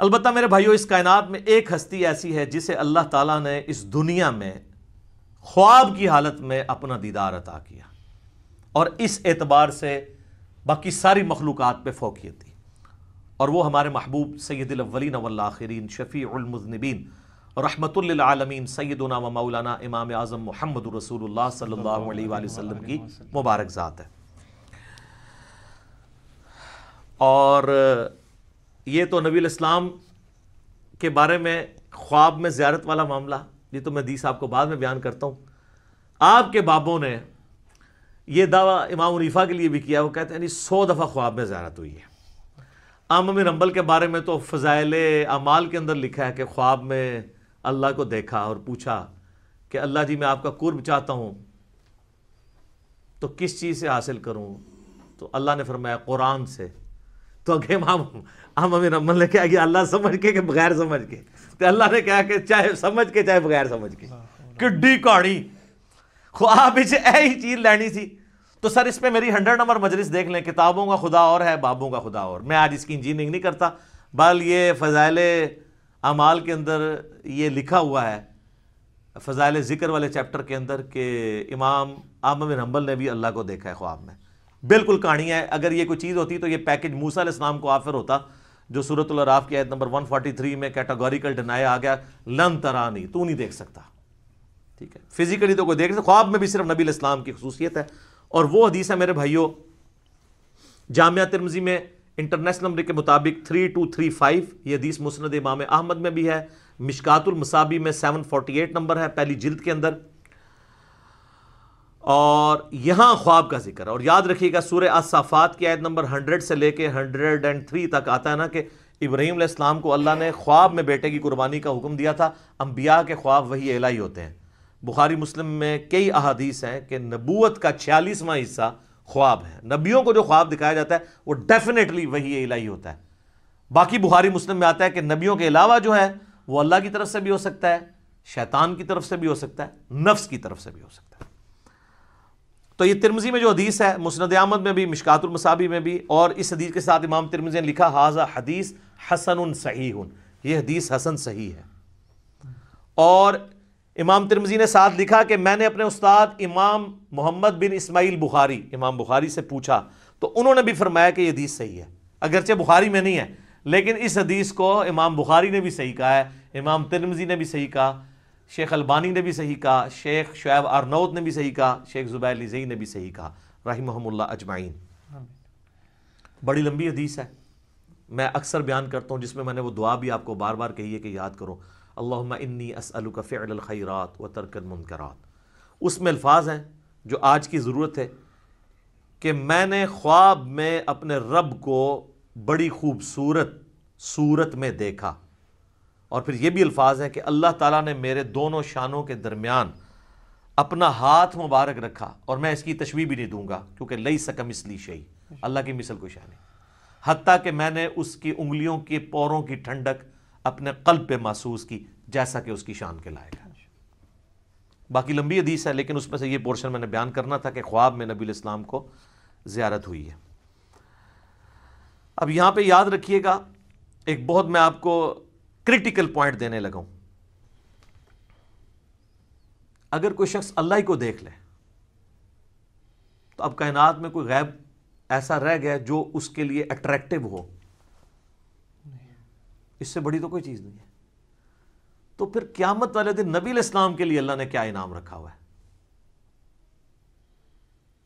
البتہ میرے بھائیوں اس کائنات میں ایک ہستی ایسی ہے جسے اللہ تعالیٰ نے اس دنیا میں خواب کی حالت میں اپنا دیدار عطا کیا، اور اس اعتبار سے باقی ساری مخلوقات پہ فوقیت دی، اور وہ ہمارے محبوب سید الاولین والآخرین شفیع المذنبین رحمت للعالمین سیدنا و مولانا امام اعظم محمد رسول اللہ صلی اللہ علیہ وآلہ وسلم کی مبارک ذات ہے۔ اور یہ تو نبی الاسلام کے بارے میں خواب میں زیارت والا معاملہ، یہ تو میں حدیث آپ کو بعد میں بیان کرتا ہوں۔ آپ کے بابوں نے یہ دعویٰ امام حنیفہ کے لیے بھی کیا، وہ کہتے ہیں 100 دفعہ خواب میں زیارت ہوئی ہے۔ احمد بن حنبل کے بارے میں تو فضائل اعمال کے اندر لکھا ہے کہ خواب میں اللہ کو دیکھا اور پوچھا کہ اللہ جی میں آپ کا قرب چاہتا ہوں تو کس چیز سے حاصل کروں، تو اللہ نے فرمایا قرآن سے۔ تو اگے امام احمد بن حنبل نے کہا کہ اللہ سمجھ کے کہ بغیر سمجھ کے، تو اللہ نے کہا کہ چاہے سمجھ کے چاہے بغیر سمجھ کے۔ کڈی کہانی خواب وچ ایہی چیز لینی سی۔ تو سر اس پہ میری 100 نمبر مجلس دیکھ لیں، کتابوں کا خدا اور ہے، بابوں کا خدا اور۔ میں آج اس کی انجینئرنگ نہیں کرتا، بل یہ فضائل اعمال کے اندر یہ لکھا ہوا ہے، فضائل ذکر والے چیپٹر کے اندر، کہ امام احمد بن حنبل نے بھی اللہ کو دیکھا ہے خواب میں۔ بالکل کہانی ہے، اگر یہ کوئی چیز ہوتی تو یہ پیکج موسیٰ علیہ السلام کو آفر ہوتا، جو سورۃ الاعراف کی آیت نمبر 143 میں کیٹاگوریکل ڈینائی آ گیا، لن ترانی، تو نہیں دیکھ سکتا، ٹھیک ہے، فزیکلی تو کوئی دیکھ سکتا، خواب میں بھی صرف نبی علیہ السلام کی خصوصیت ہے۔ اور وہ حدیث ہے میرے بھائیوں جامعہ ترمذی میں انٹرنیشنل نمبر کے مطابق 3235، یہ حدیث مسند امام احمد میں بھی ہے، مشکات المصابیح میں 748 نمبر ہے پہلی جلد کے اندر، اور یہاں خواب کا ذکر ہے۔ اور یاد رکھیے گا سورہ الصافات کی آیت نمبر 100 سے لے کے 103 تک آتا ہے نا کہ ابراہیم علیہ السلام کو اللہ نے خواب میں بیٹے کی قربانی کا حکم دیا تھا۔ انبیاء کے خواب وحی الہی ہوتے ہیں۔ بخاری مسلم میں کئی احادیث ہیں کہ نبوت کا 46واں حصہ خواب ہے، نبیوں کو جو خواب دکھایا جاتا ہے وہ ڈیفینیٹلی وحی الہی ہوتا ہے۔ باقی بخاری مسلم میں آتا ہے کہ نبیوں کے علاوہ جو ہے وہ اللہ کی طرف سے بھی ہو سکتا ہے، شیطان کی طرف سے بھی ہو سکتا ہے، نفس کی طرف سے بھی ہو سکتا ہے۔ تو یہ ترمذی میں جو حدیث ہے، مسند احمد میں بھی، مشکات المصابیح میں بھی، اور اس حدیث کے ساتھ امام ترمذی نے لکھا ھذا حدیث حسن صحیح، یہ حدیث حسن صحیح ہے۔ اور امام ترمذی نے ساتھ لکھا کہ میں نے اپنے استاد امام محمد بن اسماعیل بخاری، امام بخاری سے پوچھا تو انہوں نے بھی فرمایا کہ یہ حدیث صحیح ہے، اگرچہ بخاری میں نہیں ہے، لیکن اس حدیث کو امام بخاری نے بھی صحیح کہا ہے، امام ترمذی نے بھی صحیح کہا، شیخ البانی نے بھی صحیح کہا، شیخ شعیب ارنوت نے بھی صحیح کہا، شیخ زبیر لیزئی نے بھی صحیح کہا رحمہم اللہ اجمعین۔ بڑی لمبی حدیث ہے، میں اکثر بیان کرتا ہوں، جس میں نے وہ دعا بھی آپ کو بار بار کہی ہے کہ یاد کرو، اللہم انی اسألک فعل الخیرات و ترک المنکرات۔ اس میں الفاظ ہیں جو آج کی ضرورت ہے کہ میں نے خواب میں اپنے رب کو بڑی خوبصورت صورت میں دیکھا، اور پھر یہ بھی الفاظ ہیں کہ اللہ تعالیٰ نے میرے دونوں شانوں کے درمیان اپنا ہاتھ مبارک رکھا، اور میں اس کی تشبیہ بھی نہیں دوں گا کیونکہ لیس کمثلہ شیء، اللہ کی مثل کوئی شے نہیں، حتیٰ کہ میں نے اس کی انگلیوں کے پوروں کی ٹھنڈک اپنے قلب پہ محسوس کی جیسا کہ اس کی شان کے لائق ہے۔ باقی لمبی حدیث ہے، لیکن اس میں سے یہ پورشن میں نے بیان کرنا تھا کہ خواب میں نبی علیہ السلام کو زیارت ہوئی ہے۔ اب یہاں پہ یاد رکھیے گا ایک بہت میں آپ کو کرٹیکل پوائنٹ دینے لگا ہوں، اگر کوئی شخص اللہ ہی کو دیکھ لے تو اب کائنات میں کوئی غیب ایسا رہ گیا جو اس کے لیے اٹریکٹیو ہو؟ اس سے بڑی تو کوئی چیز نہیں ہے۔ تو پھر قیامت والے دن نبی علیہ السلام کے لیے اللہ نے کیا انعام رکھا ہوا ہے؟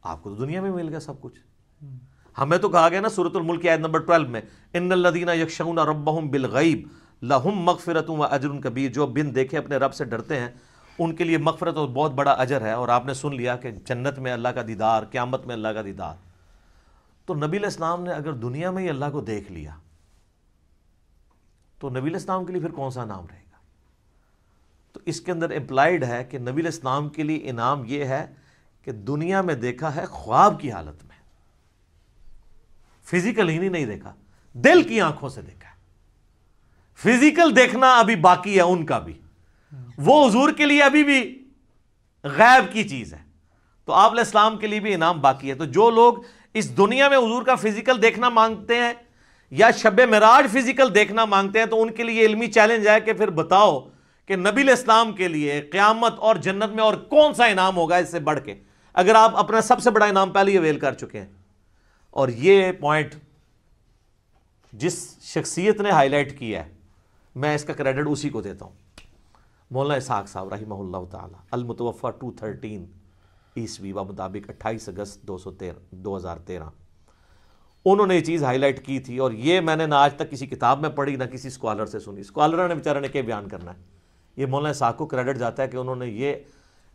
آپ کو تو دنیا میں مل گیا سب کچھ، ہمیں تو کہا گیا نا سورۃ الملک کی آیت نمبر 12 میں ان الذین یخشون ربهم بالغیب لہم مغفرۃ و اجر کبیر، جو بن دیکھے اپنے رب سے ڈرتے ہیں ان کے لیے مغفرت اور بہت بڑا اجر ہے۔ اور آپ نے سن لیا کہ جنت میں اللہ کا دیدار، قیامت میں اللہ کا دیدار۔ تو نبی علیہ السلام نے اگر دنیا میں ہی اللہ کو دیکھ لیا تو نبی علیہ السلام کے لیے پھر کون سا انعام رہے گا؟ تو اس کے اندر امپلائڈ ہے کہ نبی علیہ السلام کے لیے انعام یہ ہے کہ دنیا میں دیکھا ہے خواب کی حالت میں، فزیکل ہی نہیں دیکھا، دل کی آنکھوں سے دیکھا ہے۔ فزیکل دیکھنا ابھی باقی ہے ان کا بھی، وہ حضور کے لیے ابھی بھی غیب کی چیز ہے، تو آپ علیہ السلام کے لیے بھی انعام باقی ہے۔ تو جو لوگ اس دنیا میں حضور کا فزیکل دیکھنا مانگتے ہیں یا شب معراج فزیکل دیکھنا مانگتے ہیں تو ان کے لیے علمی چیلنج ہے کہ پھر بتاؤ کہ نبی علیہ السلام کے لیے قیامت اور جنت میں اور کون سا انعام ہوگا اس سے بڑھ کے، اگر آپ اپنا سب سے بڑا انعام پہلے ہی اویل کر چکے ہیں۔ اور یہ پوائنٹ جس شخصیت نے ہائی لائٹ کیا ہے، میں اس کا کریڈٹ اسی کو دیتا ہوں، مولانا اسحاق صاحب رحمہ اللہ تعالی، المتوفی 213 عیسوی مطابق 28 اگست 2013۔ انہوں نے یہ چیز ہائی لائٹ کی تھی، اور یہ میں نے نہ آج تک کسی کتاب میں پڑھی نہ کسی اسکالر سے سنی۔ اسکالر نے بیچارے نے کیا بیان کرنا ہے، یہ مولانا اسحاق کو کریڈٹ جاتا ہے کہ انہوں نے یہ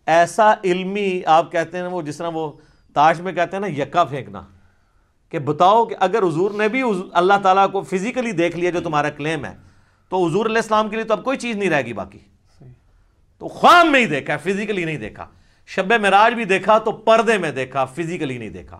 ایسا علمی، آپ کہتے ہیں وہ جس طرح وہ تاش میں کہتے ہیں نا یکا پھینکنا، کہ بتاؤ کہ اگر حضور نے بھی اللہ تعالیٰ کو فزیکلی دیکھ لیا جو تمہارا کلیم ہے، تو حضور علیہ السلام کے لیے تو اب کوئی چیز نہیں رہے گی باقی۔ تو خواب میں ہی دیکھا، فزیکلی نہیں دیکھا۔ شب معراج بھی دیکھا تو پردے میں دیکھا، فزیکلی نہیں دیکھا۔